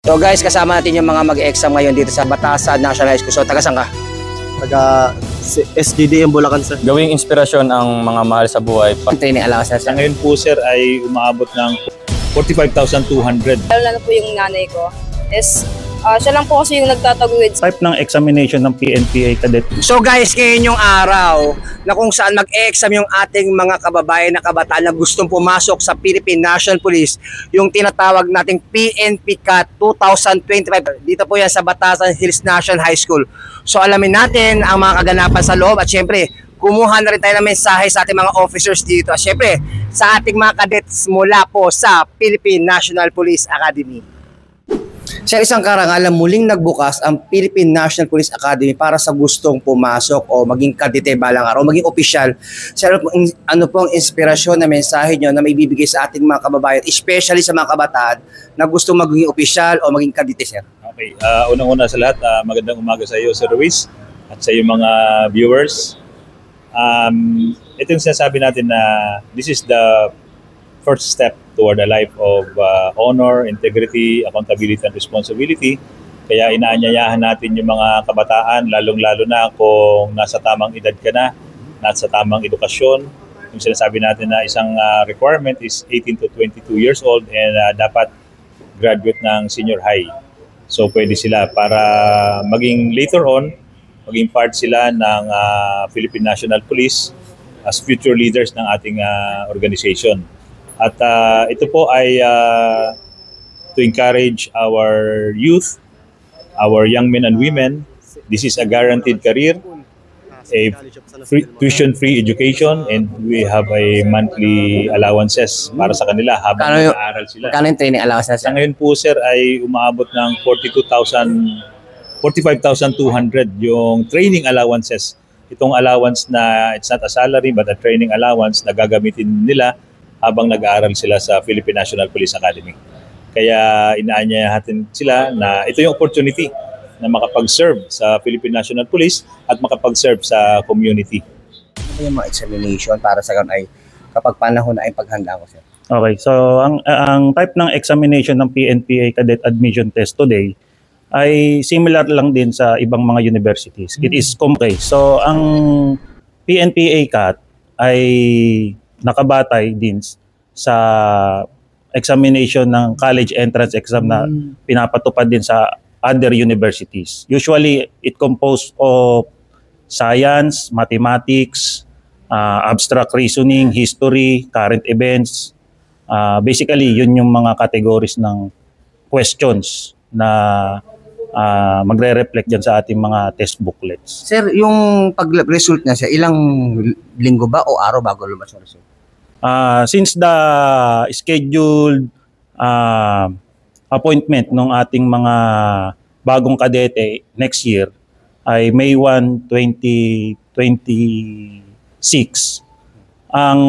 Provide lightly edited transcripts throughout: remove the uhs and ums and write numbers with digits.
So guys, kasama natin yung mga mag-exam ngayon dito sa Batasan National High School. So taga saan ka? Taga SGD yung Bulacan, sir. Gawing inspirasyon ang mga mahal sa buhay. Training allowance na Sa ngayon po sir ay umaabot ng 45,200. Lalo na po yung nanay ko. Siya lang po kasi yung nagtataguyod. Type ng examination ng PNPA cadet. So guys, ngayon yung araw na kung saan mag-exam yung ating mga kababayan na kabataan na gustong pumasok sa Philippine National Police, yung tinatawag nating PNP CAT 2025. Dito po yan sa Batasan Hills National High School. So alamin natin ang mga kaganapan sa loob at syempre, kumuha na rin tayo ng mensahe sa ating mga officers dito. At syempre, sa ating mga cadets mula po sa Philippine National Police Academy. Sa isang karangalan, muling nagbukas ang Philippine National Police Academy para sa gustong pumasok o maging kadete balang araw, maging opisyal. Sir, ano po ang inspirasyon na mensahe nyo na may bibigay sa ating mga kababayan, especially sa mga kabataan na gustong maging opisyal o maging kadete, sir? Okay, unang-una sa lahat, magandang umaga sa iyo, Sir Ruiz, at sa iyo mga viewers. Ito yung sinasabi natin na this is the first step toward a life of honor, integrity, accountability, and responsibility. Kaya inaanyayahan natin yung mga kabataan, lalong-lalo na kung nasa tamang edad ka na, nasa tamang edukasyon. Yung sinasabi natin na isang requirement is 18 to 22 years old and dapat graduate ng senior high. So pwede sila para maging later on, maging part sila ng Philippine National Police as future leaders ng ating organization. At ito po ay to encourage our youth, our young men and women. This is a guaranteed career, a tuition-free education, and we have a monthly allowances para sa kanila habang nag-aaral sila. Magkano yung training allowance na, sir? Sa ngayon po sir ay umaabot ng 45,200 yung training allowances. Itong allowance na it's not a salary but a training allowance na gagamitin nila habang nag-aaral sila sa Philippine National Police Academy. Kaya inaanyayahan sila na ito yung opportunity na makapag-serve sa Philippine National Police at makapag-serve sa community. Ano yung mga examination para sa ganun ay kapag panahon na ay paghanda ko, sir? Okay, so ang type ng examination ng PNPA Cadet Admission Test today ay similar lang din sa ibang mga universities. It is okay. So ang PNPA CAT ay nakabatay din sa examination ng college entrance exam na pinapatupad din sa other universities. Usually, it composed of science, mathematics, abstract reasoning, history, current events. Basically, yun yung mga categories ng questions na magre-reflect dyan sa ating mga test booklets. Sir, yung pag-result niya, sir, ilang linggo ba o araw bago lumabas yung result? Since the scheduled appointment ng ating mga bagong kadete next year ay May 1, 2026, ang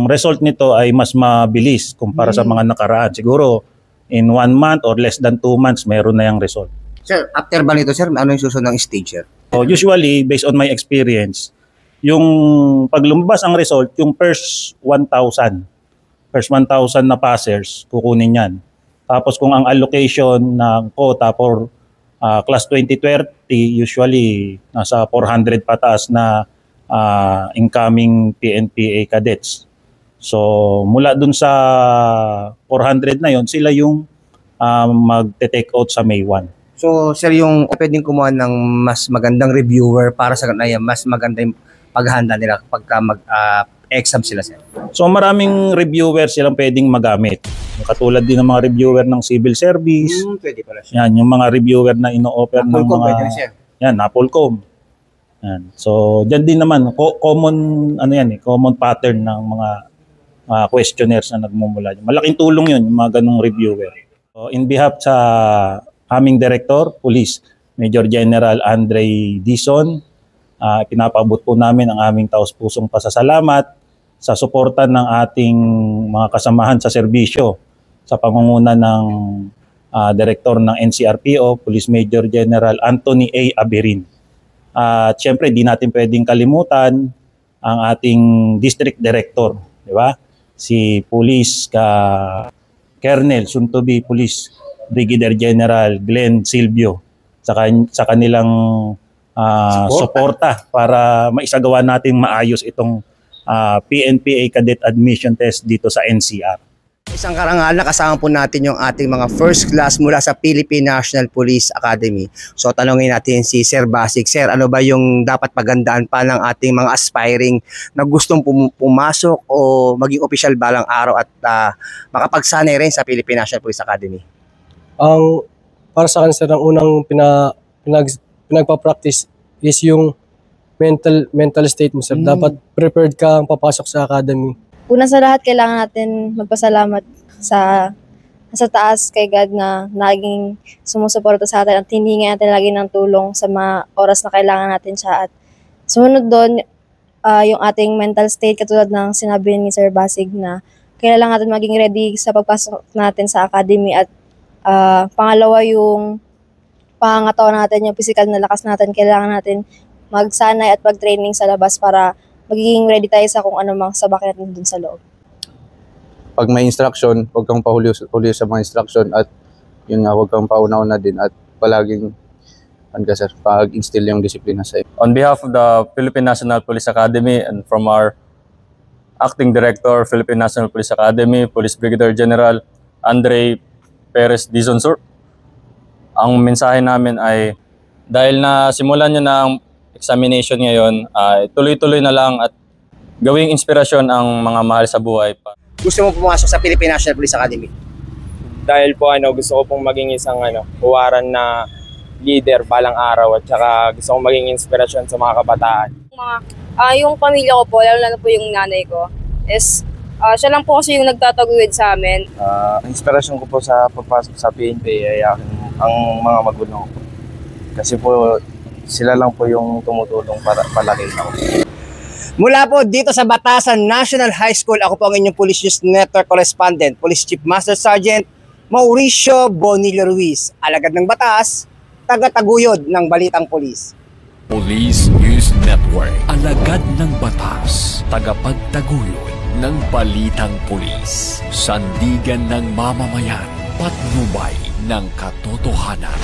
result nito ay mas mabilis kumpara sa mga nakaraan. Siguro in 1 month or less than 2 months meron na yung result. Sir, after ba nito, sir, ano yung susunod ng stage, sir? So usually, based on my experience, yung pag lumabas ang result, yung first 1,000 na passers, kukunin yan. Tapos kung ang allocation ng quota for class 2020, usually nasa 400 pataas na incoming PNPA cadets. So mula dun sa 400 na yon, sila yung magte-take out sa May 1. So, sir, yung pwedeng kumuha ng mas magandang reviewer para sa kanaya, mas maganda yung paghahanda nila pagka mag-exam sila, sir. So maraming reviewer silang pwedeng magamit. Katulad din ng mga reviewer ng civil service. Pwede pala siya. Yan, yung mga reviewer na ino-offer ng Napolcom, mga... pwede na siya. Yan, Napolcom. Yan. So, dyan din naman, common pattern ng mga questionnaires na nagmumula. Malaking tulong yun, yung mga ganung reviewer. So, in behalf sa aming Director, Police, Major General Andre Dizon, pinapabot po namin ang aming taos-pusong pasasalamat sa suporta ng ating mga kasamahan sa serbisyo sa pangunguna ng Director ng NCRPO, Police Major General Anthony A. Aberin. At syempre, di natin pwedeng kalimutan ang ating District Director, di ba? Si Police Colonel, soon to be Police Brigadier General Glenn Silvio sa kanilang suporta para maisagawa natin maayos itong PNPA Cadet Admission Test dito sa NCR. Isang karangalan, kasama po natin yung ating mga first class mula sa Philippine National Police Academy. So tanongin natin si Sir Basig. Sir, ano ba yung dapat pagandaan pa ng ating mga aspiring na gustong pumasok o maging official balang araw at makapagsanay rin sa Philippine National Police Academy? Ang para sa akin sir, ang unang pinagpa-practice is yung mental state mo sir. Dapat prepared ka ang papasok sa academy. Una sa lahat, kailangan natin magpasalamat sa taas kay God na naging sumusuporta sa atin at hindi natin lagi ng tulong sa mga oras na kailangan natin siya. At sumunod doon, yung ating mental state, katulad ng sinabi ni Sir Basig na kailangan natin maging ready sa pagpasok natin sa academy. At pangalawa, yung pangangatawan natin, yung physical na lakas natin, kailangan natin magsanay at mag-training sa labas para magiging ready tayo sa kung ano mang sabak natin dun sa loob. Pag may instruction, huwag kang pahuli sa mga instruction at yun nga, huwag kang pauna-una din at palaging pag-instill yung disiplina sa iyo. On behalf of the Philippine National Police Academy and from our Acting Director, Philippine National Police Academy, Police Brigadier General Andre Perez Dizonsur, ang mensahe namin ay dahil na simulan nyo na ang examination ngayon, tuloy-tuloy na lang at gawing inspirasyon ang mga mahal sa buhay pa. Gusto mo pumasok sa Philippine National Police Academy? Dahil po gusto ko pong maging isang huwaran na leader balang araw at saka gusto kong maging inspirasyon sa mga kabataan. Yung pamilya ko po, lalo na po yung nanay ko, is siya lang po kasi yung nagtataguyod sa amin. Inspirasyon ko po sa pagpasok sa PNP ay ang mga magulang ko. Kasi po sila lang po yung tumutulong para palakihin ako. Mula po dito sa Batasan National High School, ako po ang inyong Police News Network Correspondent, Police Chief Master Sergeant Mauricio Bonilla Ruiz, alagad ng batas, taga-taguyod ng Balitang Pulis. Police News Network, alagad ng batas, tagapagtaguyod ng Balitang Pulis, sandigan ng mamamayan, patnubay ng katotohanan.